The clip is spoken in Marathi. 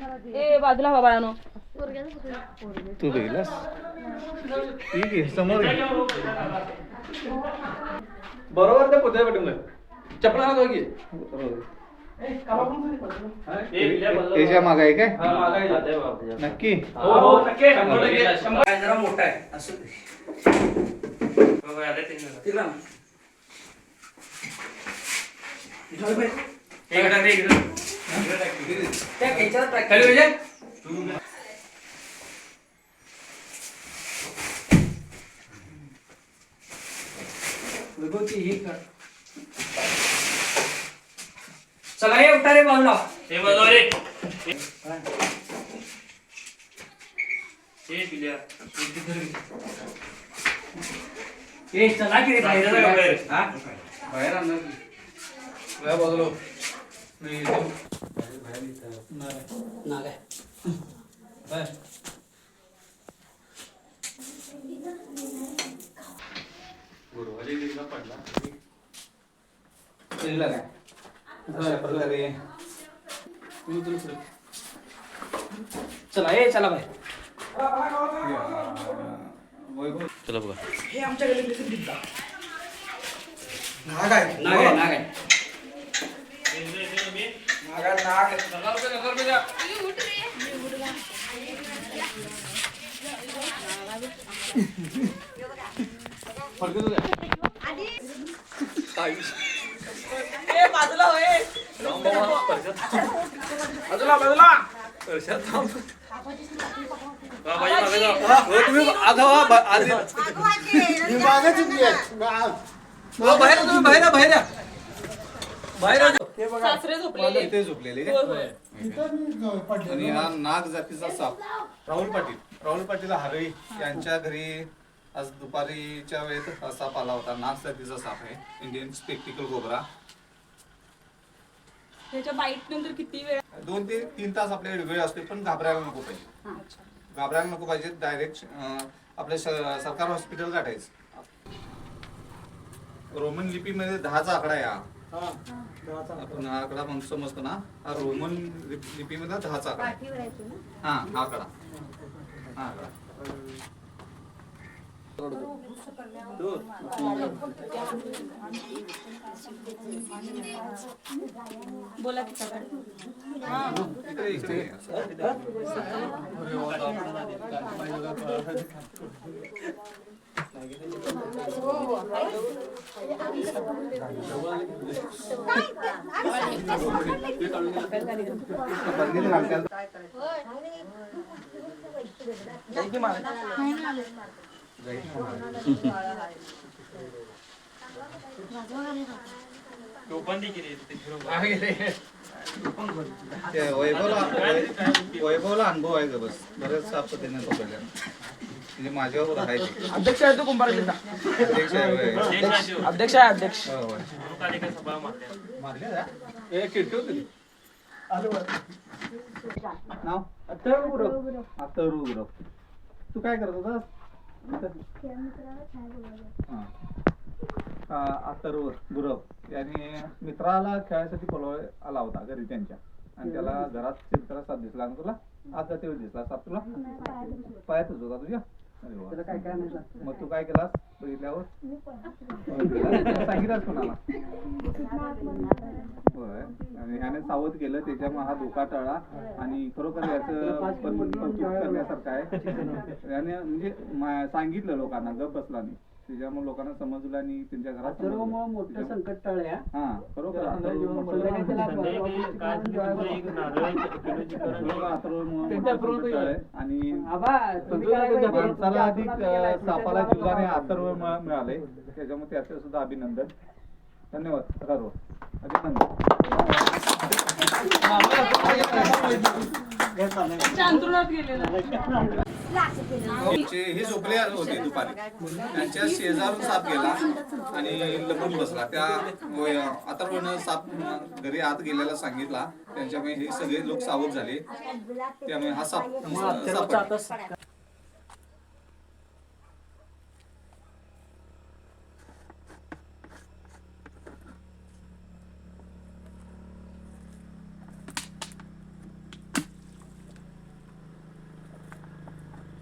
ए बाजूला हवा बाळानो. तू बघितलास ठीक आहे समोर बरोबर त्या पुतळ्या पाठवलं चपला घालतो की त्याच्या माग आहे काय नक्की जरा मोठा आहे असं चला ये उठा रे बाजूला हे बाजू रे हे बिल्या ए चला की रे बाहेर हा बाहेर आणणार की काय बाजूला नाही बाहेर ना काय बाय गुरुवारी दिवसा पडला केला काय अशा प्रकारे चला ये चला बाय चला बघा हे आमच्या गल्लीत दिसला नाग आहे नाग आहे नाग आहे नाग आहे नाग बाजूला बाजूला बाजूला इथे झोपलेले आणि हा नाग जातीचा साप राहुल पाटील हरळी यांच्या घरी आज दुपारीच्या वेळेत हा साप आला होता. नाग जातीचा साप आहे इंडियन स्पेक्टिकल कोबरा. त्याच्या बाईट नंतर किती वेळ 2 ते 3 तास आपल्याकडे वेळ असते पण घाबरायला नको पाहिजे डायरेक्ट आपल्या सरकार हॉस्पिटल गाठायचं. रोमन लिपीमध्ये 10चा आकडा आहे हा. आपण हा आकडा मग समजतो ना हा रोमन लिपीमध्ये 10चा आकडा हा आकडा बोला वैभवला अनुभव आहे बस बरेच साफ पद्धतीने पकडल्या म्हणजे माझ्यावर आहे अध्यक्ष आहे तो कुंभारलीचा अध्यक्ष आहे अध्यक्ष नाव अथर्व गुरव. तू काय करत होतास? अथर्व गुरव याने मित्राला खेळायसाठी बोलवाय आला होता घरी त्यांच्या आणि त्याला घरात चित्र साप दिसला आणि तुला आता तेव्हा दिसला साप तुला पायातच होता तुझ्या. मग तू काय केलास बघितल्यावर सांगितलंस कोणाला? होय आणि ह्याने सावध केलं त्याच्यामुळे हा धोका टळला आणि खरोखर याचं करण्यासारखं आहे. याने म्हणजे सांगितलं लोकांना गप बसला नाही त्याच्यामुळे लोकांना समजलं आणि त्यांच्या घरात मोठं संकट टळलं. हा खरोखर आणि माणसाला अधिक सापाला जीवदाने अथर्व मिळाले त्याच्यामुळे त्याचं सुद्धा अभिनंदन. धन्यवाद अथर्व अभिनंदन. हे झोपले होते दुपारी त्यांच्या शेजारून साप गेला आणि लपून बसला. त्या अथर्वनं साप घरी आत गेलेला सांगितला त्यांच्यामुळे हे सगळे लोक सावध झाले त्यामुळे हा साप